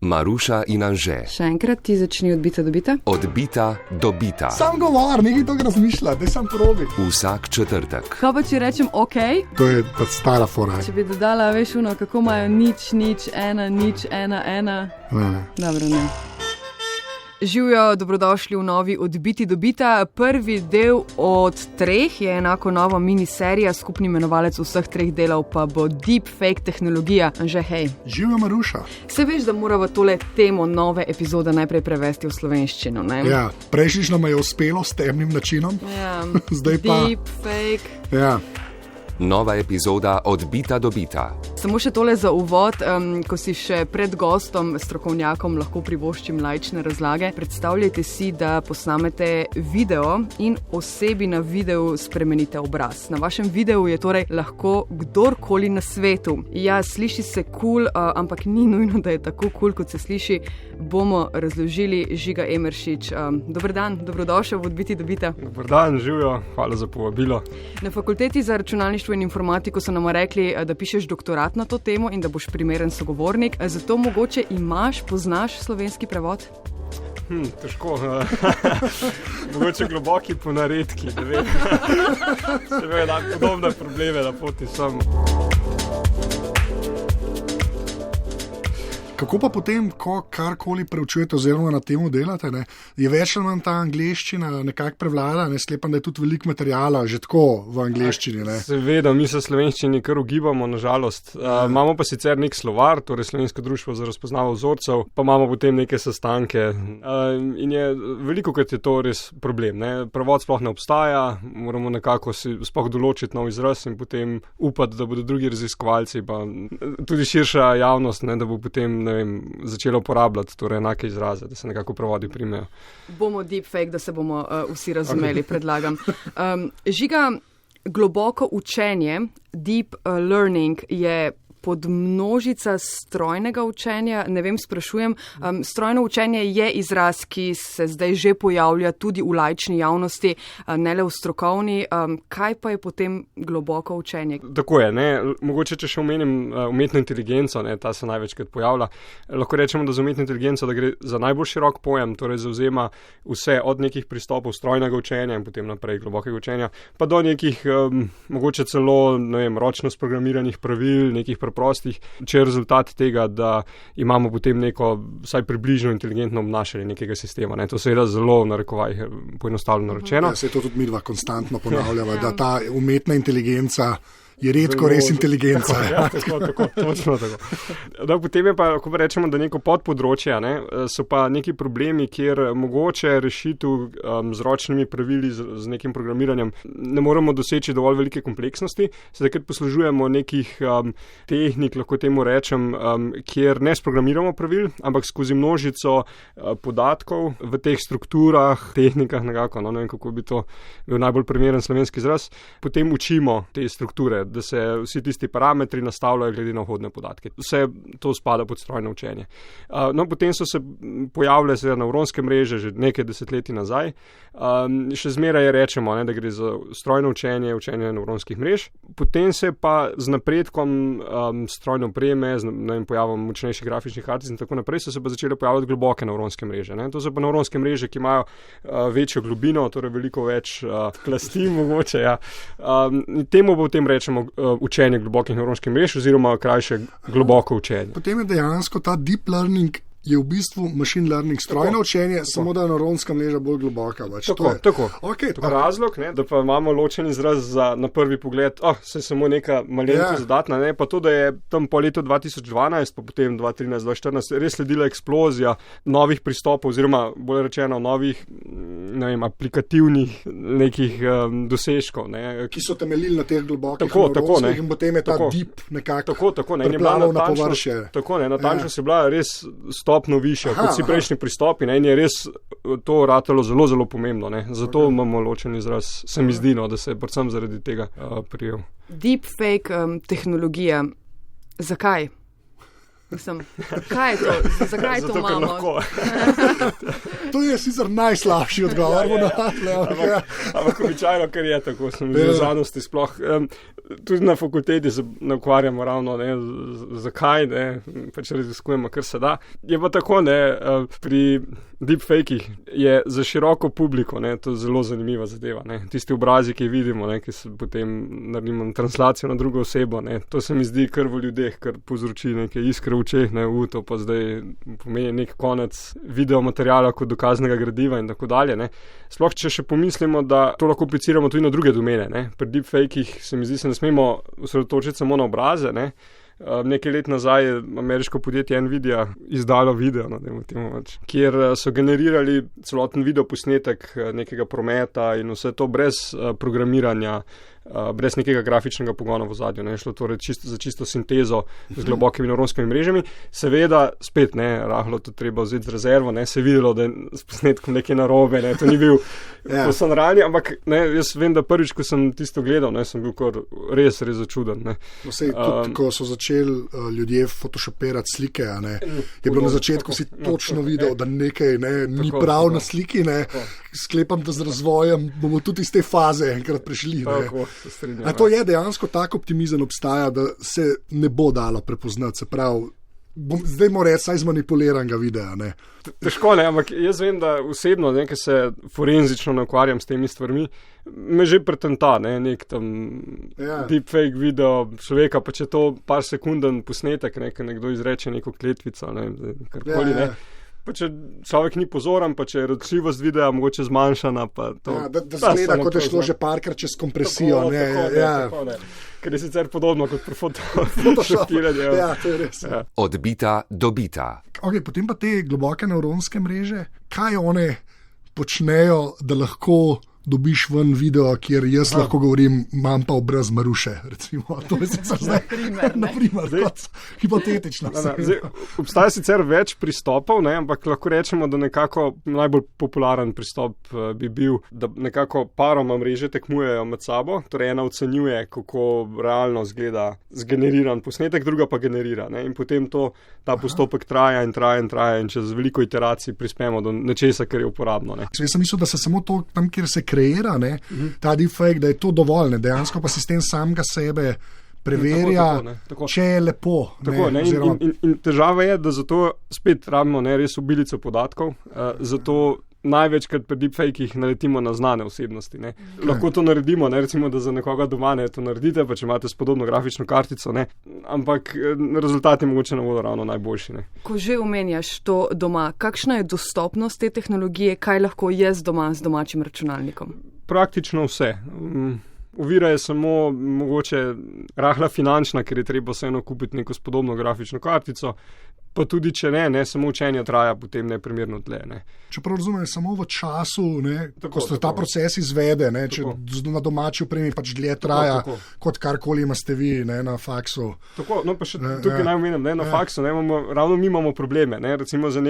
Maruša in Anže. Še enkrat ti začni odbita do bita. Odbita do bita. Sam govor, nekaj tega razmišlja, da sam probi. Vsak četrtek. Kaj pa če rečem ok? To je pač stara fora. Če bi dodala, veš, kako imajo 0, 0, 1, 0, 1, 1. Dobro, ne. Živijo, dobrodošli v novi Odbiti do bita. Prvi del od 3 je enako nova miniserija, skupni imenovalec vseh 3 delov pa bo deepfake tehnologija. Anže, hej. Živijo, Maruša. Se veš, da moramo tole temo nove epizode najprej prevesti v slovenščino, ne? Ja, prejšnjič nam je uspelo s temnim načinom. Ja, zdaj pa deepfake. Ja. Nova epizoda Odbita do bita. Samo še tole za uvod, ko si še pred gostom, strokovnjakom lahko privoščim laične razlage. Predstavljajte si, da posnamete video in osebi na videu spremenite obraz. Na vašem videu je torej lahko kdorkoli na svetu. Ja, sliši se cool, ampak ni nujno, da je tako cool, kot se sliši. Bomo razložili. Žiga Emeršič. Dober dan, dobrodošel v Odbiti do bita. Dober dan, živijo, hvala za povabilo. Na fakulteti za računalništvo in informatiko so nam rekli, da pišeš doktorat na to temo in da boš primeren sogovornik. Zato mogoče poznaš slovenski prevod? Težko. Mogoče globoki po naredki, ne vem. Seveda, podobne probleme na poti sem. Kako pa potem, ko karkoli preučujete oziroma na temu delate, ne, je več ali manj ta angleščina nekako prevlada, ne sklepam, da je tudi veliko materijala že tako v angleščini, ne? Seveda, mi se slovenščini kar ugibamo, nažalost. Imamo pa sicer nek slovar, torej Slovensko društvo za razpoznavo vzorcev, pa imamo potem neke sestanke. In je velikokrat je to res problem, ne? Prevod sploh ne obstaja, moramo nekako si sploh določiti nov izraz in potem upati, da bodo drugi raziskovalci, pa tudi širša javnost, ne, da bo potem začelo uporabljati torej enake izraze, da se nekako prevodi primejo. Bomo deepfake, da se bomo vsi razumeli, predlagam. Žiga, globoko učenje, deep learning je podmnožica strojnega učenja. Ne vem, sprašujem. Strojno učenje je izraz, ki se zdaj že pojavlja tudi v laični javnosti, ne le v strokovni. Kaj pa je potem globoko učenje? Tako je, ne. Mogoče, če še omenim umetno inteligenco, ne, ta se največkrat pojavlja. Lahko rečemo, da za umetno inteligenco, da gre za najbolj širok pojem, torej zavzema vse od nekih pristopov strojnega učenja in potem naprej globokega učenja, pa do nekih mogoče celo, ne vem, ročno sprogramiranih pravil, nekih prostih, če je rezultat tega, da imamo potem neko vsaj približno inteligentno obnašanje nekega sistema. Ne. To se je zelo v narekovajih poenostavljeno rečeno. Ja, se to tudi midva konstantno ponavljava, da ta umetna inteligenca je redko res inteligenca. Tako, točno tako. Da, potem je pa, lahko rečemo, da neko podpodročje, ne, so pa neki problemi, kjer mogoče rešitev z ročnimi pravili, z nekim programiranjem ne moremo doseči dovolj velike kompleksnosti. Se takrat poslužujemo nekih tehnik, lahko temu rečem, kjer ne sprogramiramo pravil, ampak skozi množico podatkov v teh strukturah, tehnikah nekako, no, ne vem, kako bi to bil najbolj primeren slovenski izraz, potem učimo te strukture, da se vsi tisti parametri nastavljajo glede na vhodne podatke. Vse to spada pod strojno učenje. No, potem so se pojavile nevronske mreže že nekaj desetletij nazaj. Še zmeraj rečemo, ne, da gre za strojno učenje, učenje nevronskih mrež. Potem se pa z napredkom strojne opreme, z pojavom močnejših grafičnih kartic in tako naprej, so se pa začele pojavljati globoke nevronske mreže. Ne. To so pa nevronske mreže, ki imajo večjo globino, torej veliko več plasti mogoče. Ja. Temu potem rečemo učenje globokih nevronskih mrež oziroma krajše globoko učenje. Potem je dejansko ta deep learning je v bistvu machine learning, strojno učenje, samo da je nevronska mreža bolj globoka. Tako. Okay, razlog, ne, da pa imamo ločen izraz za na prvi pogled, se samo neka malenkost dodatna, ne, pa to, da je tam po letu 2012, pa potem 2013, 2014 res sledila eksplozija novih pristopov oziroma bolj rečeno novih, ne vem, aplikativnih nekih dosežkov. Ne. Ki so temeljili na teh globokih nevronskih in potem je ta deep nekako preplaval na površje. Tako, ne, natančno se bila res stopno više, kot si prejšnji pristopi, ne, in je res to ratalo zelo, zelo pomembno, ne. Zato imamo ločen izraz, se mi zdi, no, da se je predvsem zaradi tega prijel. Deepfake tehnologija. Zakaj? Mislim, kaj je to? Zakaj to imamo? To je sicer najslabši odgovor. Ampak običajno, ker je tako, sem v znanosti sploh. Tudi na fakulteti se ukvarjamo ravno, zakaj, pač raziskujemo, kar se da. Je pa tako, pri deepfakih je za široko publiko, to zelo zanimiva zadeva. Tisti obrazi, ki jih vidimo, ki se potem naredimo translacijo na drugo osebo, to se mi zdi kar v ljudeh, kar povzroči neke iskre v očeh, to pa zdaj pomeni nek konec videomateriala kot dokaznega gradiva in tako dalje. Sploh, če še pomislimo, da to lahko apliciramo tudi na druge domene. Pri deepfakih se mi zdi, se ne smemo osredotočiti samo na obraze. Nekaj let nazaj je ameriško podjetje Nvidia izdalo video, kjer so generirali celoten videoposnetek nekega prometa in vse to brez programiranja, brez nekega grafičnega pogona v ozadju. Šlo torej za čisto sintezo z globokimi nevronskimi mrežami. Seveda, spet rahlo to treba vzeti z rezervo, se je videlo, da je s posnetkom nekaj narobe, to ni bil povsem realni, ampak jaz vem, da prvič, ko sem tisto gledal, sem bil res začuden. Tudi, ko so začeli ljudje photoshopirati slike, je bilo na začetku si točno videl, da nekaj ni prav na sliki, sklepam, da z razvojem bomo tudi iz te faze enkrat prišli. To je dejansko tak optimizem obstaja, da se ne bo dalo prepoznati, se pravi, zdaj mora reči, saj zmanipuliranega videa. Težko, ampak jaz vem, da osebno, ker se forenzično ne ukvarjam s temi stvarmi, me že pretenta, nek tam deepfake video človeka, pa če to par sekunden posnetek, nekdo izreče neko kletvico, karkoli, Pa če človek ni pozoren, pa če je razločljivost videa mogoče zmanjšana. Da zgleda, kot je šlo že parkrat čez kompresijo. Tako, ker je sicer podobno kot pri photoshopiranju. To je res. Odbita do bita. Potem pa te globoke nevronske mreže, kaj one počnejo, da lahko dobiš ven video, kjer jaz lahko govorim, imam pa obraz Maruše, recimo. To je sicer zdaj, naprimer, kot hipotetično. Obstaja sicer več pristopov, ampak lahko rečemo, da nekako najbolj popularen pristop bi bil, da nekako paroma mreže tekmujejo med sabo, torej ena ocenjuje, kako realno zgleda zgeneriran posnetek, druga pa generira. In potem ta postopek traja in čez veliko iteracij prispemo do nečesa, kar je uporabno. Jaz sem mislil, da se samo to tam, kjer se kreira, ta deepfake, da je to dovolj, dejansko pa sistem samega sebe preverja, tako. Če je lepo. In težava je, da zato spet rabimo res obilico podatkov, zato največkrat pri deepfakih naletimo na znane osebnosti. Lahko to naredimo, recimo, da za nekoga doma to naredite, pa če imate spodobno grafično kartico, ampak rezultati mogoče ne bodo ravno najboljši. Ko že omenjaš to doma, kakšna je dostopnost te tehnologije, kaj lahko jaz doma z domačim računalnikom? Praktično vse. Ovira je samo mogoče rahla finančna, ker je treba vseeno kupiti neko spodobno grafično kartico, pa tudi če ne, samo učenje traja potem neprimerno dlje. Čeprav razumem, samo v času, ko se ta proces izvede, če na domači opremi pač dlje traja, kot karkoli imate vi na faksu. Tako, pa še tukaj naj omenim, na faksu, ravno mi imamo probleme, recimo za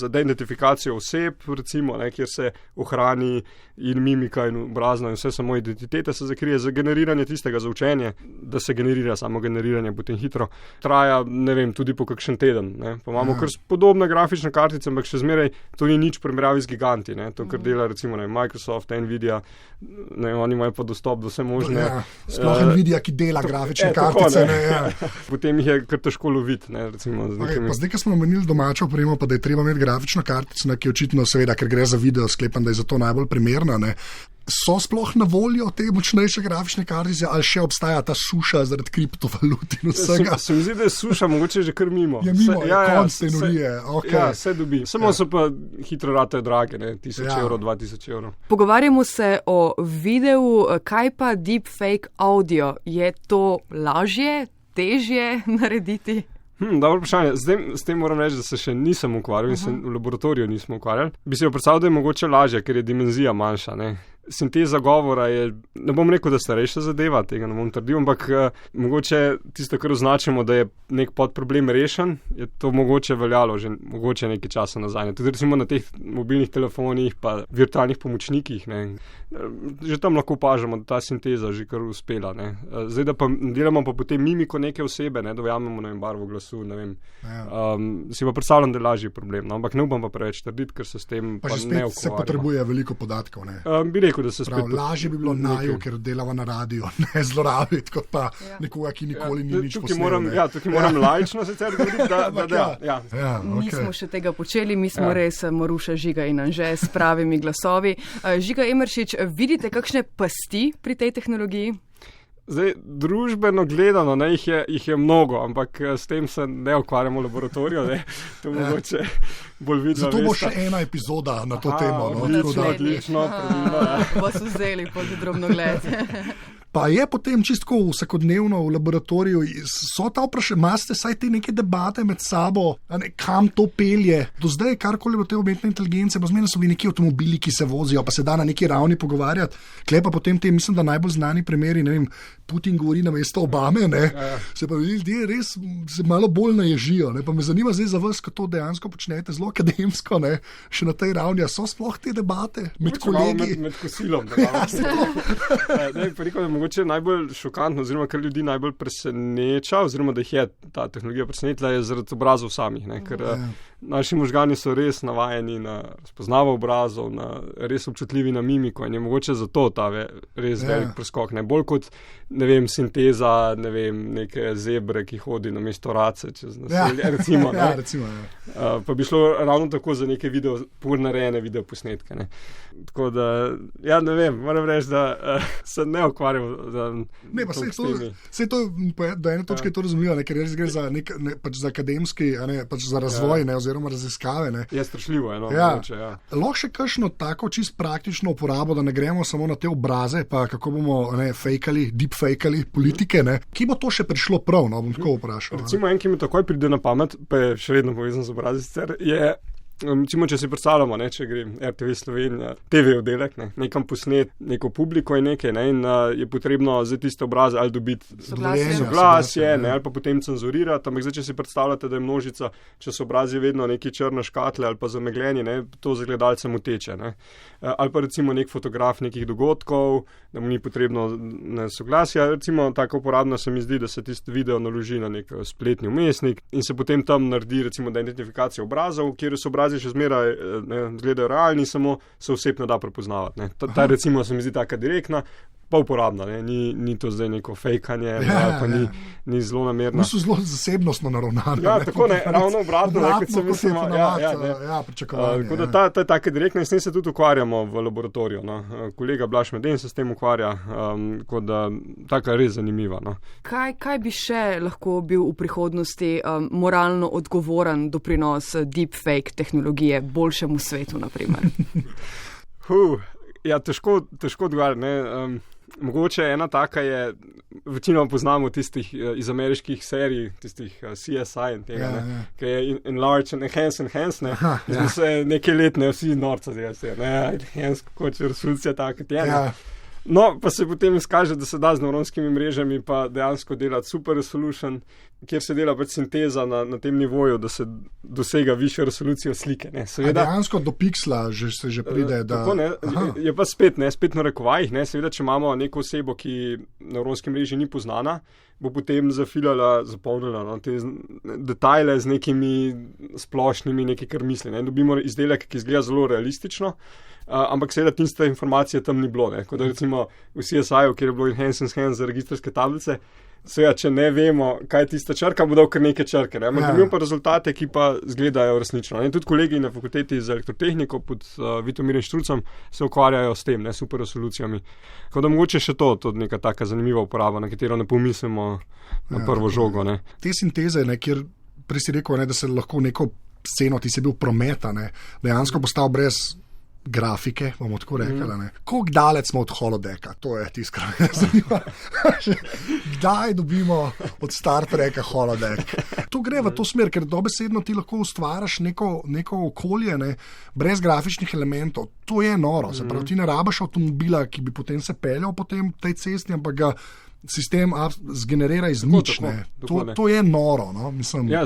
identifikacijo oseb, recimo, kjer se ohrani in mimika in obrazna in vse samo identitete se zakrije, za generiranje tistega, za učenje, da se generira samo generiranje potem hitro, traja, tudi po kakšen teden. Pa imamo kar podobne grafične kartice, ampak še zmeraj to ni nič v primerjavi z giganti. To, kar dela recimo Microsoft, Nvidia, oni imajo pa dostop do vse možne. Sploh Nvidia, ki dela grafične kartice. Potem jih je kar težko loviti. Zdaj, ko smo omenili domačo opremo, pa da je treba imeti grafično kartico, ki je očitno, seveda, ker gre za video, sklepam, da je za to najbolj primerna. So sploh na voljo te močnejše grafične kartice, ali še obstaja ta suša zaradi kriptovalut in vsega? Se mi zdi, da je suša mogoče že kar mimo. Je mimo, konc te norije. Se dobi. Samo so pa hitro rate drage, 1000 evrov, 2000 evrov. Pogovarjamo se o videu, kaj pa deepfake audio? Je to lažje, težje narediti? Dobro vprašanje. Zdaj s tem moram reči, da se še nisem ukvarjal in se v laboratoriju nismo ukvarjali. Bi si jo predstavljal, da je mogoče lažje, ker je dimenzija manjša. sinteza govora je, ne bom rekel, da starejša zadeva, tega ne bom trdil, ampak mogoče tisto, kar označimo, da je nek podproblem rešen, je to mogoče veljalo že mogoče nekaj časa nazaj. Tudi recimo na teh mobilnih telefonih pa virtualnih pomočnikih, ne, že tam lahko opažamo, da ta sinteza že kar uspela. Ne. Zdaj, da pa delamo pa potem mimiko neke osebe, ne, da dojamemo, ne vem, barvo glasu, ne vem. Si pa predstavljam, da je lažji problem, no, ampak ne upam pa preveč trditi, ker se s tem pa ne ukvarjamo. Se potrebuje veliko podatkov, ne. Bi rekel, da se spet... Lažje bi bilo naju, ker delava na radio, ne zlorabiti, kot pa nekoga, ki nikoli ni nič posnel. Tukaj moram laično sicer govoriti, da okay. Nismo še tega počeli, mi smo res Maruša, Žiga in Anže s pravimi glasovi. Žiga Emeršič, vidite kakšne pasti pri tej tehnologiji? Zdaj, družbeno gledano, ne, jih je mnogo, ampak s tem se ne ukvarjamo v laboratoriju, ne, to mogoče bolj vidno. Zato bo še ena epizoda na to temo. Odlično, pravilno. Vas vzeli pod drobnogled. Pa je potem čisto vsakodnevno v laboratoriju, so ta vprašanja, imate saj te neke debate med sabo, kam to pelje? Do zdaj, karkoli bo te umetne inteligence, pa zmerno so bili neki avtomobili, ki se vozijo, pa se da na neki ravni pogovarjati. Klej pa potem te, mislim, da najbolj znani primeri, ne vem, Putin govori na mesto Obame, ne, se pa ljudje res se malo bolj naježijo, ne, pa me zanima zdaj za vas, ko to dejansko počnete zelo akademsko, ne, še na tej ravni, so sploh te debate med kolegi? Med kosilom. Mogoče najbolj šokantno, oziroma kar ljudi najbolj preseneča, oziroma da jih je ta tehnologija presenetila, je zaradi obrazov samih, ne? Ker naši možgani so res navajeni na razpoznavo obrazov, res občutljivi na mimiko in je mogoče zato ta res velik preskok. Ne? Bolj kot, ne vem, sinteza, ne vem, neke zebre, ki hodi na mesto race čez naselje, recimo. Pa bi šlo ravno tako za neke narejene videoposnetke. Ne? Tako da, ne vem, moram reči, da se ne ukvarjam. Ne, pa se to do ene točke je to razumljivo, ker res gre za pač za akademski, pač za razvoj, oziroma raziskave. Ne. Je strašljivo, mogoče. Lahko še kakšno tako čist praktično uporabo, da ne gremo samo na te obraze, pa kako bomo deepfakali politike, ne. Kje bo to še prišlo prav, bom tako vprašal. Recimo en, ki mi takoj pride na pamet, pa je še vedno povezan z obrazi, je Recimo, če si predstavljamo, če gre RTV Slovenija, TV oddelek, nekam posnet neko publiko in nekaj, in je potrebno za tiste obraze ali dobiti soglasje, ali pa potem cenzurirati. Ampak zdaj, če si predstavljate, da je množica, če so obrazi vedno neki črne škatle ali pa zamegljeni, to za gledalcem uteče. Ali pa recimo nek fotograf nekih dogodkov, da mu ni potrebno soglasja. Recimo, tako uporabno se mi zdi, da se tisti video naloži na nek spletni vmesnik in se potem tam naredi recimo identifikacija obrazov, kjer so obrazi še zmeraj izgledajo realni, samo se oseb ne da prepoznavati. Ta recimo se mi zdi taka direktna, pa uporabna. Ni to zdaj neko fejkanje, pa ni zelo namerno. Niso zelo zasebnostno naravnano. Ja, tako ravno obratno, kot se mislimo. Pričakovanje. Tako da ta je taka direktna in s tem se tudi ukvarjamo v laboratoriju. Kolega Blaž Meden se s tem ukvarja, tako da taka je res zanimiva. Kaj bi še lahko bil v prihodnosti moralno odgovoren doprinos deepfake tehnologije boljšemu svetu, naprimer? Ja, težko odgovarjati. Mogoče ena taka je, večinoma poznamo tistih iz ameriških serij, tistih CSI in tega, ki je enlarge and enhance, smo se nekaj let, vsi norca enhance, kako če resolucija taka tjena. No, pa se potem izkaže, da se da z nevronskimi mrežami pa dejansko delati super resolution, kjer se dela pač sinteza na tem nivoju, da se dosega višjo resolucijo slike. Dejansko do piksla se že pride. Tako, je pa spet na rekovajih. Seveda, če imamo neko osebo, ki nevronski mreži ni poznana, bo potem zapolnila te detajle z nekimi splošnimi, nekaj kar misli. Dobimo izdelek, ki izgleda zelo realistično, ampak seveda tiste informacije tam ni bilo. Kot da recimo v CSI-u, kjer je bilo enhance za registrske tablice, seveda, če ne vemo, kaj je tista črka, bo dal kar neke črke. Dobimo pa rezultate, ki pa izgledajo resnično. Tudi kolegi na fakulteti za elektrotehniko pod Vitomirjem Štrucem se ukvarjajo s tem, super resolucijami. Tako da mogoče še to neka taka zanimiva uporaba, na katero ne pomislimo na prvo žogo. Te sinteze, kjer prej si rekel, da se lahko neko sceno, ti si bil prometa, dejansko postal brez grafike, bomo tako rekli. Koliko daleč smo od holodeka, to je tisto, kar me zanima. Kdaj dobimo od Star Treka holodek? To gre v to smer, ker dobesedno ti lahko ustvariš neko okolje, brez grafičnih elementov. To je noro. Se pravi, ti ne rabiš avtomobila, ki bi potem se peljal po tej cesti, ampak ga sistem zgenerira iz nič. To je noro. No? Ja,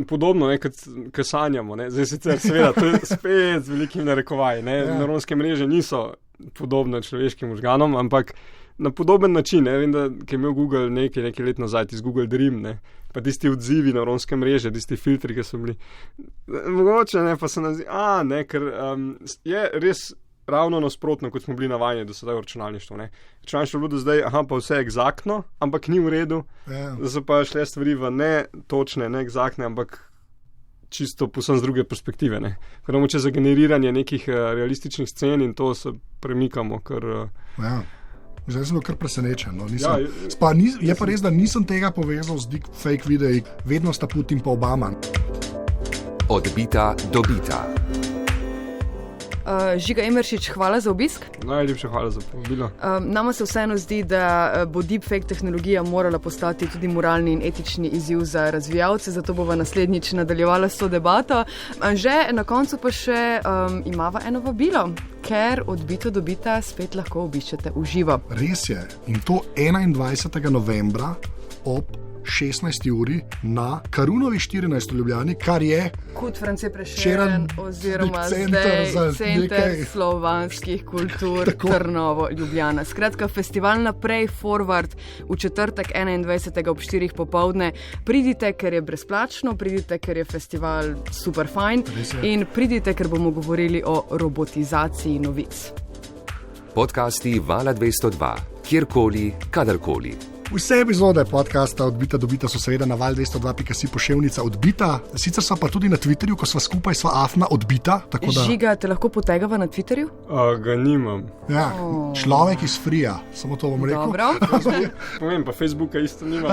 podobno, kot sanjamo. Zdaj sicer seveda, to je spet z velikim narekovaj. Nevronske mreže niso podobne človeškim možganom, ampak na podoben način. Vem, da je imel Google nekaj let nazaj, tisti Google Dream, pa tisti odzivi nevronske mreže, tisti filtri, ki so bili. Mogoče pa se nam zdi, ker je res ravno nasprotno, kot smo bili navajeni do sedaj v računalništvu. Računalništvo je bilo do zdaj, pa vse egzaktno, ampak ni v redu. Da so pa šle stvari v ne točne, ne egzaktne, ampak čisto posebno z druge perspektive. Ker moče za generiranje nekih realističnih scen in to se premikamo, ker... Zdaj sem bil kar presenečen. Je pa res, da nisem tega povezal z deepfake videi. Vedno sta Putin pa Obama. Odbita, dobita. Žiga Emeršič, hvala za obisk. Najlepša hvala za povabilo. Nama se vseeno zdi, da bo deepfake tehnologija morala postati tudi moralni in etični izziv za razvijalce, zato bova naslednjič nadaljevala s to debato. Že na koncu pa še imava eno vabilo, ker Odbito dobita spet lahko obiščete v živo. Res je. In to 21. novembra ob 16. uri na Karunovi 14 v Ljubljani, kar je Kud France Prešeren oziroma Center slovanskih kultur Trnovo Ljubljana. Skratka, festival naprej, forward, v četrtek 21. ob 4. popovdne. Pridite, ker je brezplačno, pridite, ker je festival super fajn in pridite, ker bomo govorili o robotizaciji novic. Podcasti Vala 202, kjerkoli, kadarkoli. Vse epizode podcasta Odbita dobita so seveda na val202.si poševnica Odbita, sicer so pa tudi na Twitterju, ko sva skupaj, sva afna Odbita. Žiga, te lahko potegava na Twitterju? Ga nimam. Ja, človek iz Frija, samo to bom rekel. Dobro. Povem, pa Facebooka isto nimam.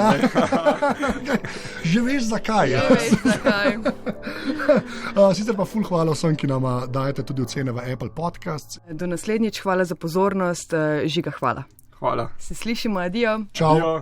Že veš zakaj. Sicer pa ful hvala vsem, ki nama dajete tudi ocene v Apple Podcasts. Do naslednjič, hvala za pozornost. Žiga, hvala. Hvala. Se slišimo, adijo. Čau.